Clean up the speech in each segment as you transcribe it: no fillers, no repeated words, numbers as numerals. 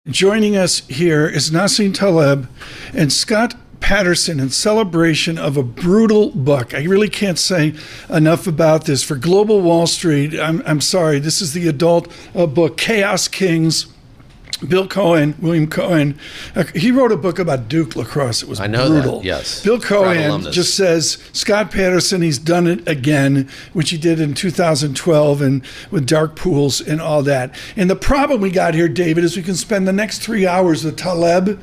Joining us here is Nassim Taleb and Scott Patterson in celebration of a brutal book. I really can't say enough about this. For Global Wall Street, I'm sorry, this is the adult book, Chaos Kings. William Cohen, he wrote a book about Duke lacrosse. It was brutal. That, yes. Bill Cohen just says, Scott Patterson, he's done it again, which he did in 2012 and with Dark Pools and all that. And the problem we got here, David, is we can spend the next 3 hours with Taleb,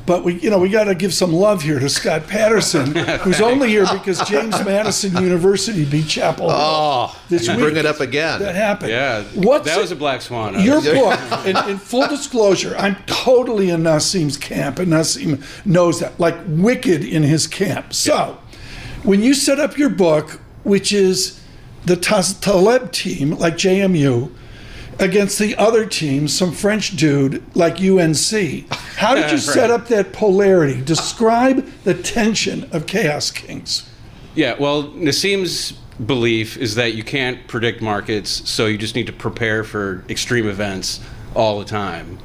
but we got to give some love here to Scott Patterson, who's only here because James Madison University beat Chapel Hill this week. Bring it up again. That happened. Yeah, that was a black swan. Your book, in full disclosure, I'm totally in Nassim's camp, and Nassim knows that, like wicked in his camp. So, when you set up your book, which is the Taleb team, like JMU, against the other team, some French dude like UNC. How did you set up that polarity? Describe the tension of Chaos Kings. Yeah, well, Nassim's belief is that you can't predict markets, so you just need to prepare for extreme events all the time,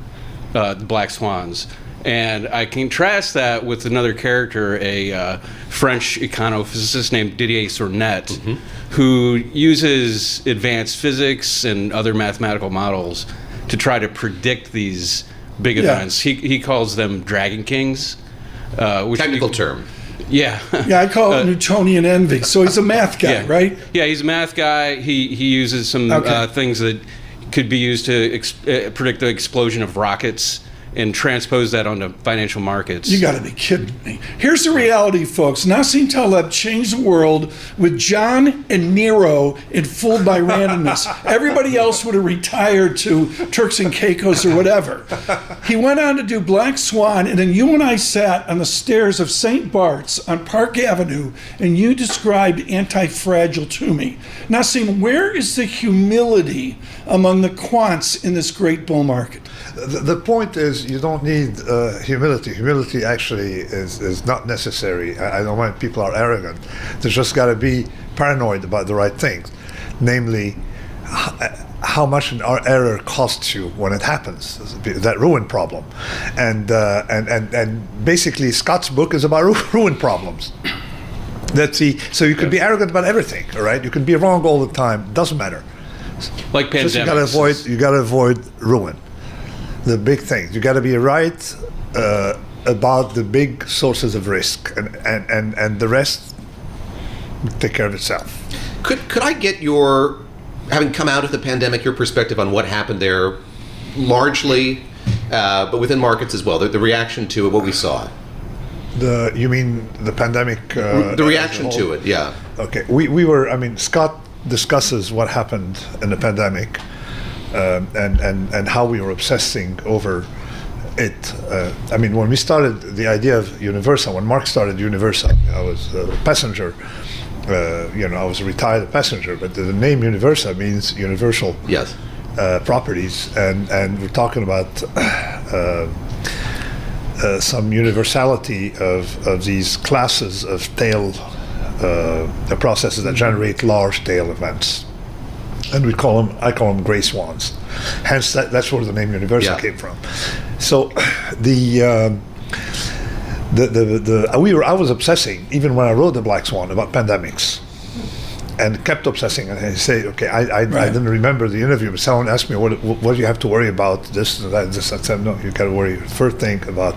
the black swans. And I contrast that with another character, a French econophysicist named Didier Sornet, who uses advanced physics and other mathematical models to try to predict these big events. He calls them Dragon Kings. Technical term. Yeah. Yeah, I call it Newtonian envy. So he's a math guy, right? Yeah, he's a math guy. He uses some things that could be used to predict the explosion of rockets and transpose that onto financial markets. You got to be kidding me. Here's the reality, folks. Nassim Taleb changed the world with John and Nero in Fooled by Randomness. Everybody else would have retired to Turks and Caicos or whatever. He went on to do Black Swan, and then you and I sat on the stairs of St. Bart's on Park Avenue, and you described Anti-Fragile to me. Nassim, where is the humility among the quants in this great bull market? The point is, you don't need humility. Humility actually is not necessary. I don't mind people are arrogant. There's just got to be paranoid about the right things, namely how much our error costs you when it happens, that ruin problem. And basically Scott's book is about ruin problems. So you could be arrogant about everything, all right? You can be wrong all the time, doesn't matter. Like pandemics. Just you got to avoid ruin. The big things. You got to be right about the big sources of risk, and the rest take care of itself. Could I get your, having come out of the pandemic, your perspective on what happened there, largely, but within markets as well, the reaction to it, what we saw? You mean the pandemic? The reaction to it, yeah. Okay, we were. I mean, Scott discusses what happened in the pandemic. And how we were obsessing over it. I mean, when we started the idea of Universa, when Mark started Universa, I was a passenger. I was a retired passenger, but the name Universa means universal properties, and we're talking about some universality of these classes of tail processes that generate large tail events. And I call them gray swans. Hence, that's where the name Universa came from. So, I was obsessing even when I wrote the Black Swan about pandemics, and kept obsessing. And I say, okay, I didn't remember the interview, but someone asked me, what do you have to worry about? This and that. This. I said, no, you got to worry. First thing about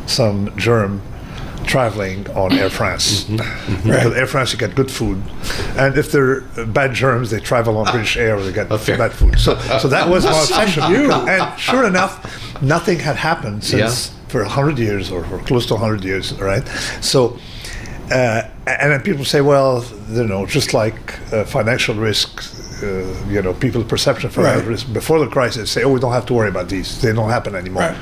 some germ traveling on Air France. Because Air France, you get good food, and if they're bad germs, they travel on British Air, or they get bad food. So that was my obsession. And sure enough, nothing had happened since for 100 years or close to 100 years, right? So, and then people say, well, just like financial risk, people's perception of financial risk before the crisis, say, we don't have to worry about these; they don't happen anymore. Right.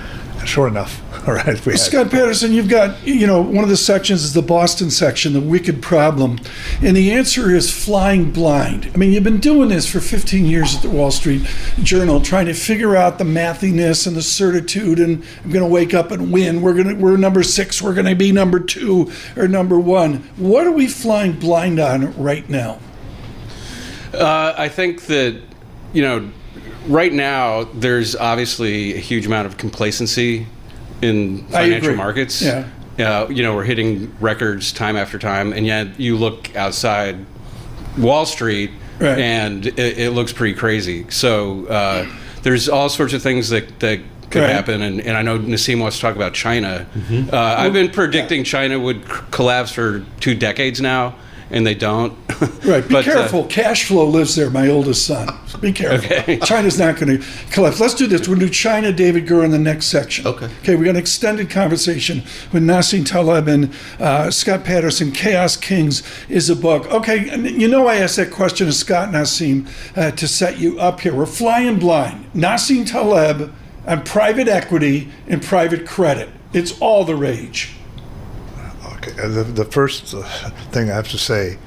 Sure enough. All right. Scott Patterson, you've got, one of the sections is the Boston section, the wicked problem. And the answer is flying blind. I mean, you've been doing this for 15 years at the Wall Street Journal, trying to figure out the mathiness and the certitude, and I'm going to wake up and win. We're number 6. We're going to be number 2 or number 1. What are we flying blind on right now? I think that, right now, there's obviously a huge amount of complacency in financial markets. Yeah. We're hitting records time after time, and yet you look outside Wall Street, right, and it looks pretty crazy. So there's all sorts of things that could happen, and I know Nassim wants to talk about China. I've been predicting China would collapse for 2 decades now, and they don't. Right, be careful. Cash flow lives there, my oldest son. Be careful. Okay. China's not going to collapse. Let's do this. We'll do China, David Gura in the next section. Okay, we got an extended conversation with Nassim Taleb and Scott Patterson. Chaos Kings is a book. Okay, I asked that question to Scott and Nassim to set you up here. We're flying blind. Nassim Taleb on private equity and private credit. It's all the rage. Okay, the first thing I have to say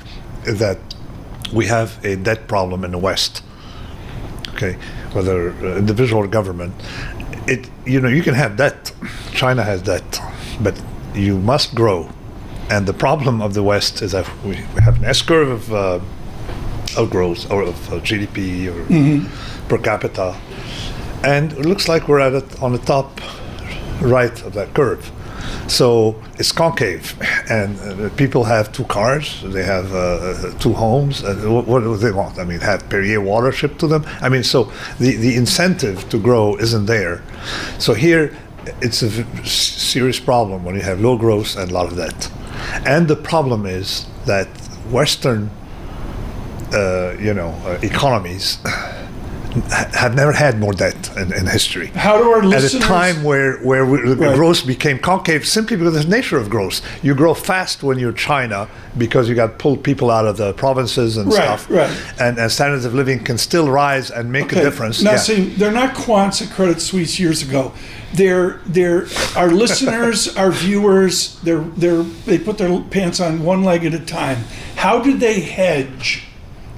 is that we have a debt problem in the West. Okay, whether individual or government, you can have debt. China has debt, but you must grow. And the problem of the West is that we have an S curve of growth or of GDP or per capita, and it looks like we're on the top right of that curve. So it's concave, and people have 2 cars, they have 2 homes. What do they want? I mean, have Perrier water shipped to them? I mean, so the incentive to grow isn't there. So here, it's a serious problem when you have low growth and a lot of debt. And the problem is that Western, economies have never had more debt in history. How do our listeners... At a time where growth became concave simply because of the nature of growth. You grow fast when you're China because you got pulled people out of the provinces and stuff. Right. And standards of living can still rise and make a difference. Now, see, they're not quants at Credit Suisse years ago. They're our listeners, our viewers. They put their pants on one leg at a time. How do they hedge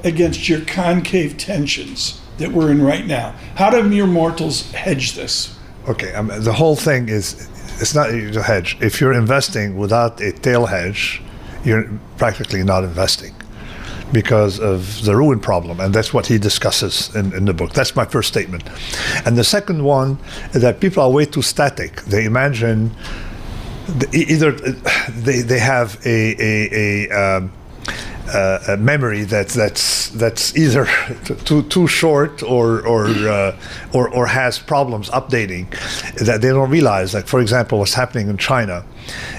against your concave tensions that we're in right now? How do mere mortals hedge this? Okay, the whole thing is, it's not a hedge. If you're investing without a tail hedge, you're practically not investing because of the ruin problem, and that's what he discusses in the book. That's my first statement. And the second one is that people are way too static. They imagine either they have a memory that's either too short or has problems updating, that they don't realize. Like, for example, what's happening in China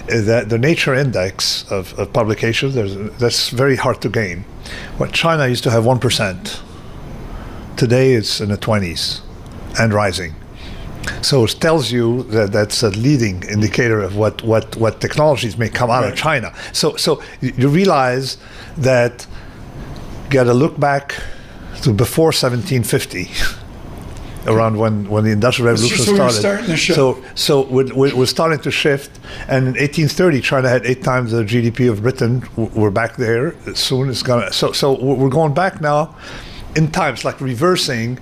is that the Nature Index of publications, that's very hard to gain. What China used to have 1%. Today it's in the 20s and rising. So it tells you that that's a leading indicator of what technologies may come out of China. So you realize that you got to look back to before 1750, around when the Industrial Revolution started. We're starting to shift. So we're starting to shift. And in 1830, China had 8 times the GDP of Britain. We're back there. Soon it's gonna. So we're going back now in times, like reversing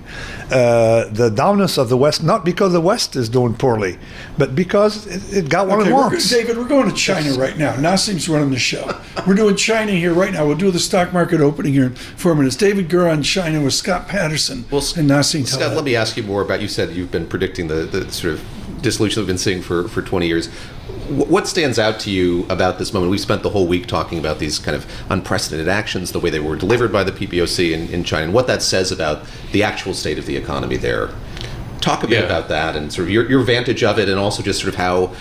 the dominance of the West, not because the West is doing poorly, but because it got what it wants. David, we're going to China right now. Nassim's running the show. We're doing China here right now. We'll do the stock market opening here in 4 minutes. David Gura on China with Scott Patterson and Nassim Taleb. Scott, let me ask you more about, you said you've been predicting the sort of dissolution we've been seeing for 20 years. What stands out to you about this moment? We've spent the whole week talking about these kind of unprecedented actions, the way they were delivered by the PBOC in China, and what that says about the actual state of the economy there. Talk a bit about that and sort of your vantage of it, and also just sort of how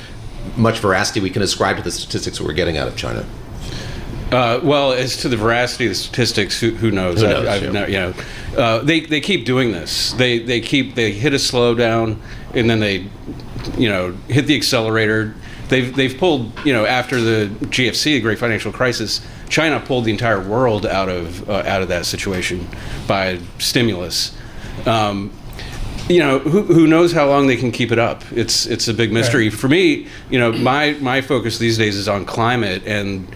much veracity we can ascribe to the statistics that we're getting out of China. Well, as to the veracity of the statistics, who knows? They keep doing this. They hit a slowdown, and then they, hit the accelerator. They've pulled, after the GFC, the Great Financial Crisis, China pulled the entire world out of that situation by stimulus. Who knows how long they can keep it up? It's a big mystery. Right. For me, my focus these days is on climate, and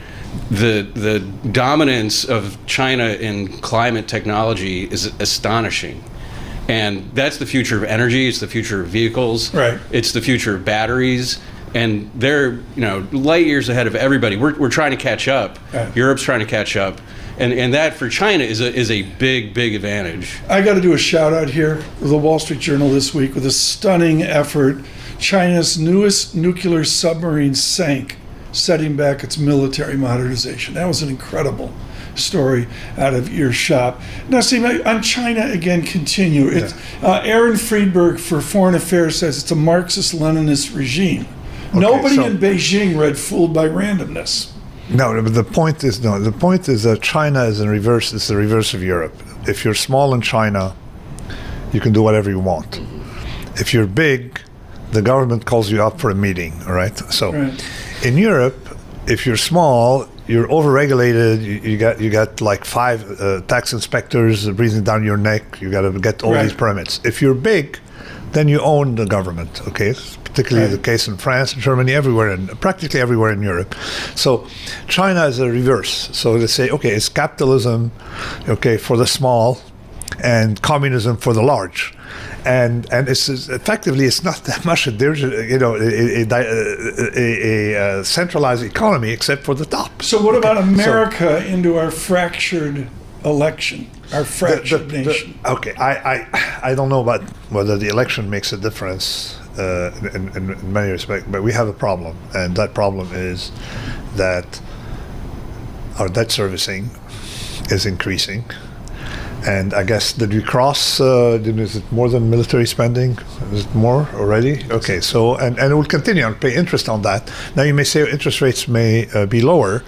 the dominance of China in climate technology is astonishing. And that's the future of energy. It's the future of vehicles. Right. It's the future of batteries. and they're light years ahead of everybody. We're trying to catch up. Europe's trying to catch up, and that for China is a big advantage. I got to do a shout out here. The Wall Street Journal this week with a stunning effort. China's newest nuclear submarine sank, setting back its military modernization. That was an incredible story out of your shop. Now, see, on China again, continue. It's, Aaron Friedberg for Foreign Affairs says it's a Marxist-Leninist regime. Okay, nobody in Beijing read Fooled by Randomness. No, but the point is that China is in reverse. It's the reverse of Europe. If you're small in China, you can do whatever you want. If you're big, the government calls you up for a meeting. All right. So, in Europe, if you're small, you're overregulated. You got like 5 tax inspectors breathing down your neck. You got to get all these permits. If you're big, then you own the government. Okay, it's particularly the case in France, Germany, practically everywhere in Europe. So China is a reverse. So they say, okay, it's capitalism, okay, for the small, and communism for the large. And it's effectively, it's not that much a centralized economy except for the top. So what about America into our fractured election, our fractured nation? Okay, I don't know about whether the election makes a difference in many respects, but we have a problem, and that problem is that our debt servicing is increasing. And I guess, did we cross, is it more than military spending? Is it more already? Okay, so, and it will continue and pay interest on that. Now you may say interest rates may be lower.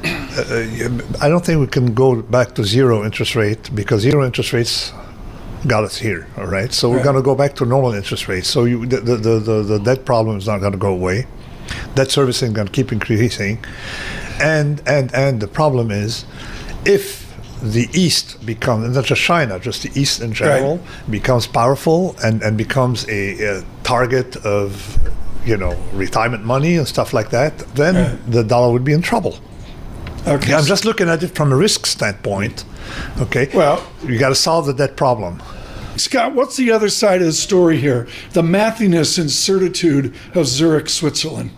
I don't think we can go back to zero interest rate, because zero interest rates got us here, all right? So we're going to go back to normal interest rates. So the debt problem is not going to go away. Debt servicing is going to keep increasing. And the problem is, if the East becomes, not just China, just the East in general, becomes powerful and becomes a target of, retirement money and stuff like that, then the dollar would be in trouble. Okay. I'm just looking at it from a risk standpoint. Okay. Well, you got to solve the debt problem. Scott, what's the other side of the story here? The mathiness and certitude of Zurich, Switzerland.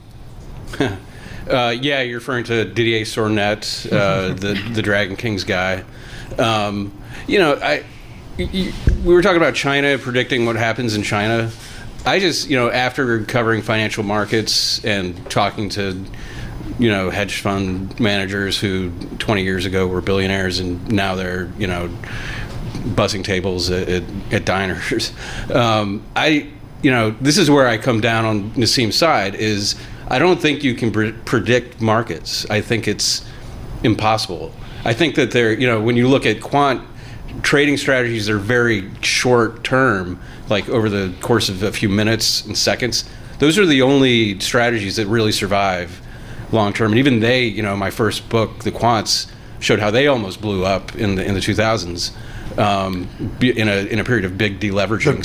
Yeah, you're referring to Didier Sornet, the Dragon Kings guy. We were talking about China, predicting what happens in China. I just, after covering financial markets and talking to, hedge fund managers who 20 years ago were billionaires and now they're, bussing tables at diners. This is where I come down on Nassim's side is, I don't think you can predict markets. I think it's impossible. I think that when you look at quant trading strategies, they're very short term, like over the course of a few minutes and seconds. Those are the only strategies that really survive long term. And even they, my first book, The Quants, showed how they almost blew up in the 2000s. In a period of big deleveraging.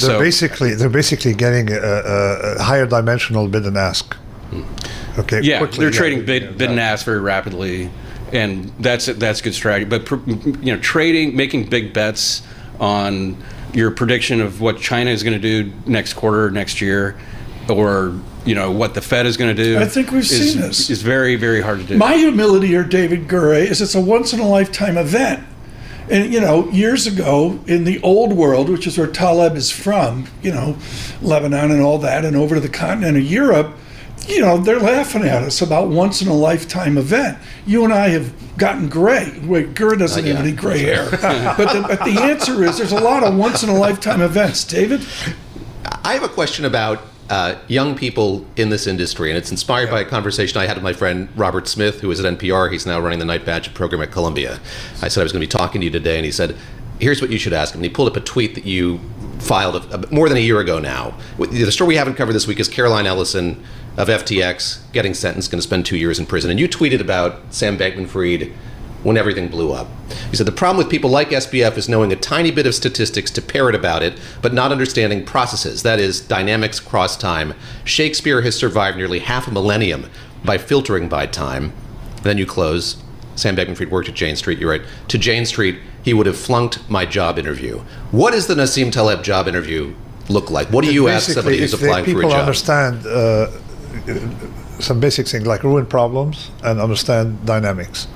They're basically getting a higher dimensional bid and ask. Okay. Yeah, quickly, they're trading bid and ask very rapidly, and that's good strategy. But trading, making big bets on your prediction of what China is going to do next quarter, next year, or what the Fed is going to do. I think we've seen this. Is very, very hard to do. My humility here, David Gura, is it's a once in a lifetime event. And, years ago in the old world, which is where Taleb is from, Lebanon and all that, and over to the continent of Europe, they're laughing at us about once in a lifetime event. You and I have gotten gray. Wait, Gura doesn't have any gray hair. But the answer is there's a lot of once in a lifetime events. David? I have a question about young people in this industry, and it's inspired by a conversation I had with my friend Robert Smith, who is at NPR. He's now running the Night Badge program at Columbia. I said I was going to be talking to you today, and he said, here's what you should ask him. And he pulled up a tweet that you filed more than a year ago now. The story we haven't covered this week is Caroline Ellison of FTX getting sentenced, going to spend 2 years in prison. And you tweeted about Sam Bankman-Fried when everything blew up. He said, the problem with people like SBF is knowing a tiny bit of statistics to parrot about it, but not understanding processes, that is, dynamics across time. Shakespeare has survived nearly half a millennium by filtering by time. Then you close. Sam Bankman-Fried worked at Jane Street. You write, to Jane Street, he would have flunked my job interview. What does the Nassim Taleb job interview look like? What do you ask somebody who's applying for a job? People understand, some basic things like ruin problems and understand dynamics.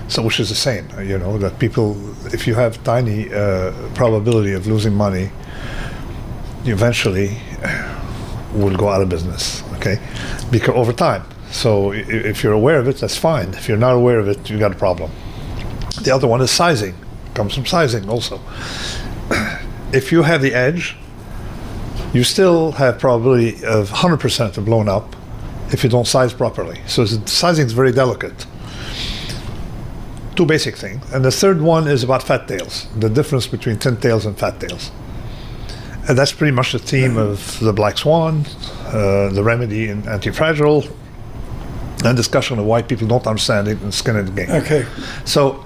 So, which is the same, that people, if you have tiny probability of losing money, you eventually will go out of business, okay? Because over time. So if you're aware of it, that's fine. If you're not aware of it, you got a problem. The other one is sizing. Comes from sizing also. If you have the edge, you still have probability of 100% of blown up if you don't size properly. So sizing is very delicate. Two basic things. And the third one is about fat tails, the difference between thin tails and fat tails. And that's pretty much the theme of the black swan, the remedy in anti-fragile, and discussion of why people don't understand it and skin in the game. Okay. So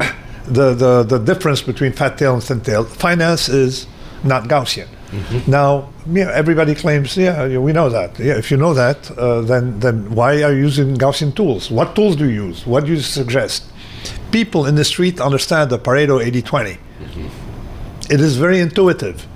the difference between fat tail and thin tail, finance is not Gaussian. Mm-hmm. Now, everybody claims, we know that. Yeah, if you know that, then why are you using Gaussian tools? What tools do you use? What do you suggest? People in the street understand the Pareto 80-20. Mm-hmm. It is very intuitive.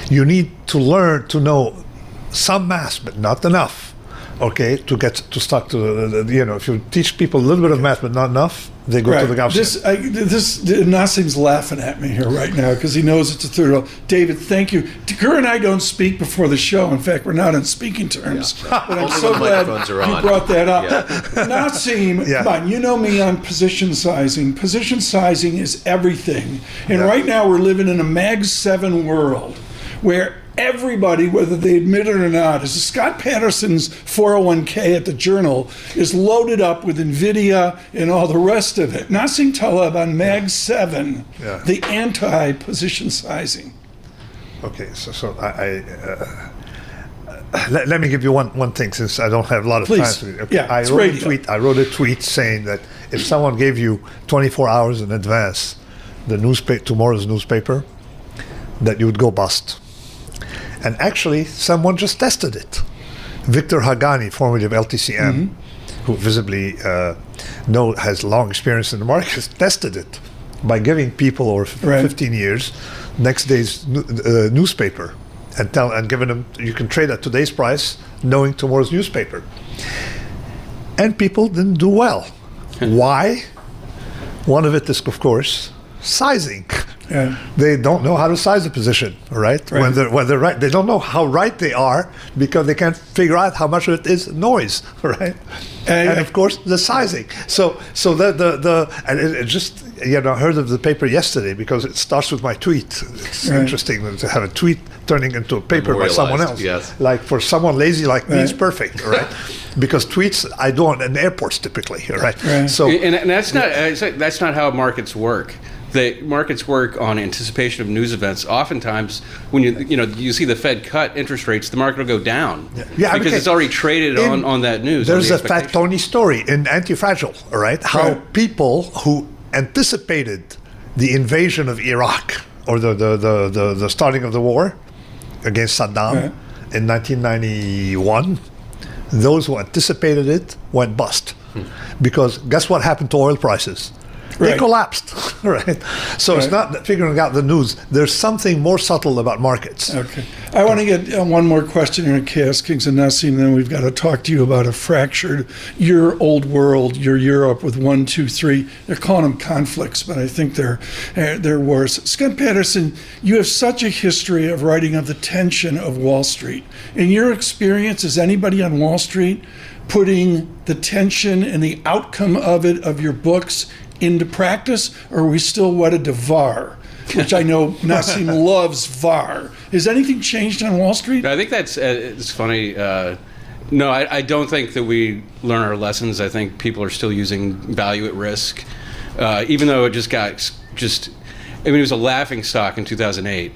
You need to learn to know some math, but not enough, okay, to get to start to, if you teach people a little bit of math, but not enough, they go to the Gaussian. Nassim's laughing at me here right now because he knows it's a third. David, thank you. Gura and I don't speak before the show. In fact, we're not on speaking terms. Yeah. But I'm so glad you brought that up. Yeah. Nassim, come on, you know me on position sizing. Position sizing is everything. And right now we're living in a Mag 7 world where everybody, whether they admit it or not, is Scott Patterson's 401k at the Journal is loaded up with NVIDIA and all the rest of it. Nassim Taleb on Mag 7, the anti-position sizing. Okay, so let me give you one thing since I don't have a lot of Please. time. Okay. Yeah, I wrote a tweet saying that if someone gave you 24 hours in advance tomorrow's newspaper, that you would go bust. And actually, someone just tested it. Victor Hagani, formerly of LTCM, who visibly has long experience in the market, tested it by giving people over 15 years next day's newspaper and giving them, you can trade at today's price, knowing tomorrow's newspaper. And people didn't do well. Why? One of it is, of course, sizing. Yeah. They don't know how to size a position, right? When they're right, they don't know how right they are because they can't figure out how much of it is noise, right? And of course, the sizing. So and it just I heard of the paper yesterday because it starts with my tweet. It's interesting to have a tweet turning into a paper by someone else. Yes. Like for someone lazy like me, it's perfect, right? Because tweets I do in airports typically, right? So and that's not how markets work. The markets work on anticipation of news events. Oftentimes, when you see the Fed cut interest rates, the market will go down because it's already traded on that news. There's a Fat Tony story in Anti-Fragile, all right? How people who anticipated the invasion of Iraq or the starting of the war against Saddam in 1991, those who anticipated it went bust. Because guess what happened to oil prices? They collapsed, right? So it's not figuring out the news. There's something more subtle about markets. Okay. I want to get one more question here in Chaos Kings and Nassim, then we've got to talk to you about a fractured, your old world, your Europe with 1, 2, 3. They're calling them conflicts, but I think they're wars. Scott Patterson, you have such a history of writing of the tension of Wall Street. In your experience, is anybody on Wall Street putting the tension and the outcome of it, of your books, into practice, or are we still wedded to VAR, which I know Nassim loves VAR. Has anything changed on Wall Street? I think that's it's funny. No, I don't think that we learn our lessons. I think people are still using value at risk, even though it it was a laughing stock in 2008.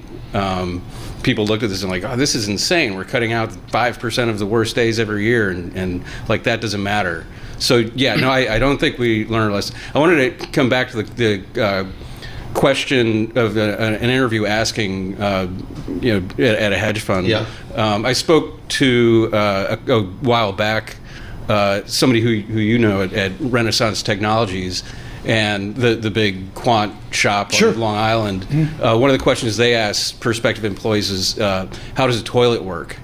People looked at this and like, oh, this is insane. We're cutting out 5% of the worst days every year, and like that doesn't matter. So I don't think we learned a lesson. I wanted to come back to the question of an interview asking, at a hedge fund. Yeah. I spoke to a while back somebody who you know at Renaissance Technologies, and the big quant shop on Long Island. Mm-hmm. One of the questions they ask prospective employees is, how does a toilet work?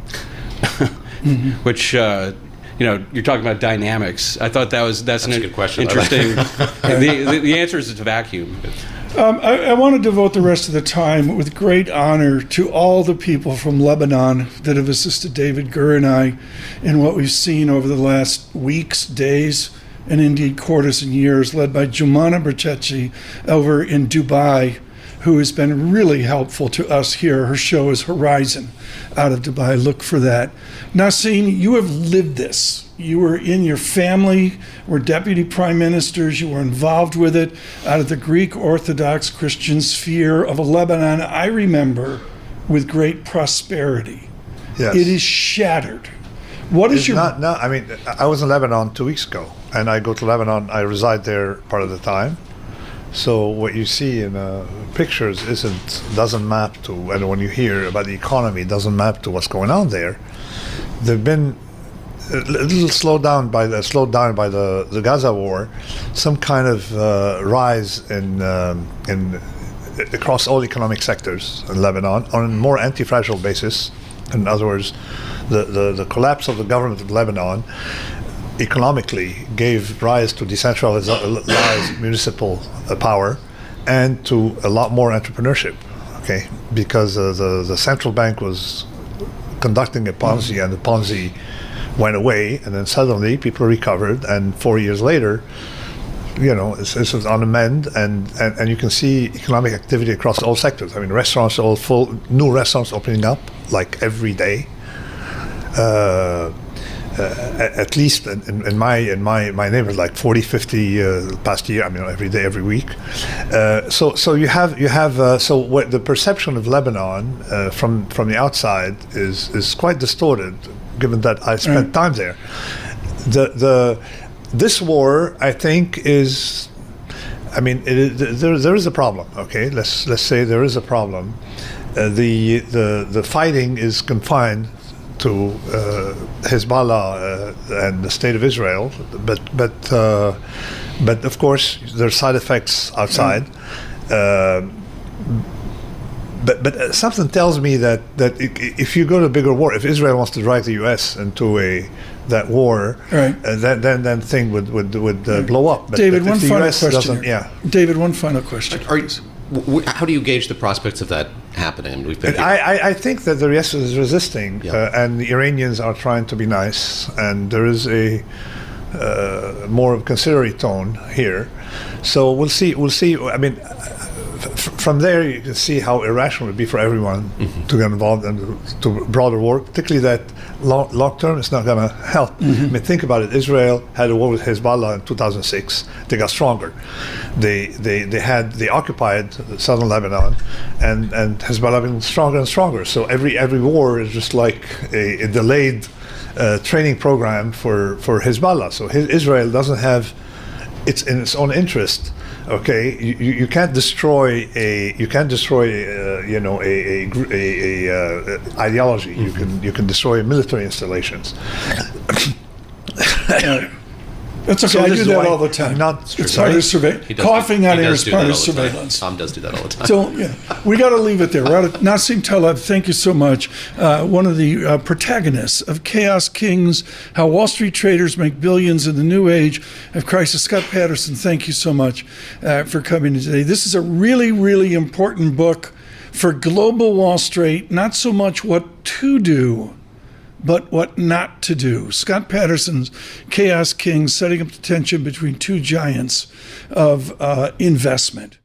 Mm-hmm. Which you're talking about dynamics. I thought that's a good question. Interesting. The answer is it's a vacuum. I want to devote the rest of the time with great honor to all the people from Lebanon that have assisted David, Gura, and I in what we've seen over the last weeks, days, and indeed quarters and years, led by Jumana Bercheci over in Dubai, who has been really helpful to us here. Her show is Horizon out of Dubai. Look for that. Nassim, you have lived this. You were in your family, were deputy prime ministers, you were involved with it out of the Greek Orthodox Christian sphere of Lebanon, I remember, with great prosperity. Yes. It is shattered. What is your... I mean, I was in Lebanon 2 weeks ago, and I go to Lebanon, I reside there part of the time. So what you see in pictures doesn't map to, and when you hear about the economy, it doesn't map to what's going on there. There've been a little slowed down by the Gaza war, some kind of rise in across all economic sectors in Lebanon on a more anti-fragile basis. In other words, the collapse of the government of Lebanon economically gave rise to decentralized municipal power and to a lot more entrepreneurship. Okay, because the central bank was conducting a Ponzi, and the Ponzi went away, and then suddenly people recovered, and 4 years later, it's on the mend, and you can see economic activity across all sectors. I mean, restaurants are all full, new restaurants opening up like every day. At least in my neighborhood, like 40, 50 past year. I mean, every day, every week. So you have so what the perception of Lebanon from the outside is quite distorted, given that I spent time there. This war, I think, is. I mean, there is a problem. Okay, let's say there is a problem. The fighting is confined to Hezbollah and the state of Israel, but of course there are side effects outside. But something tells me that if you go to a bigger war, if Israel wants to drag the U.S. into that war, right. Then thing would blow up. But David, if one the final US question. Yeah. David, one final question. How do you gauge the prospects of that happening? I mean, I think that the US is resisting, and the Iranians are trying to be nice, and there is a more of a conciliatory tone here. So we'll see. I mean, from there you can see how irrational it would be for everyone to get involved in to broader war, particularly that long term it's not going to help. I mean, think about it. Israel had a war with Hezbollah in 2006. They got stronger. They occupied southern Lebanon, and Hezbollah been stronger and stronger. So every war is just like a delayed training program for Hezbollah. So Israel doesn't have it's in its own interest. Okay, you can't destroy a ideology. You can destroy military installations. That's okay. So I this do is that why all the time. It's part of surveillance. Coughing out air is part of surveillance. Tom does do that all the time. So we got to leave it there. We're out of Nassim Taleb, thank you so much. One of the protagonists of Chaos Kings, How Wall Street Traders Make Billions in the New Age of Crisis. Scott Patterson, thank you so much for coming in today. This is a really, really important book for global Wall Street, not so much what to do, but what not to do. Scott Patterson's Chaos Kings, setting up the tension between two giants of investment.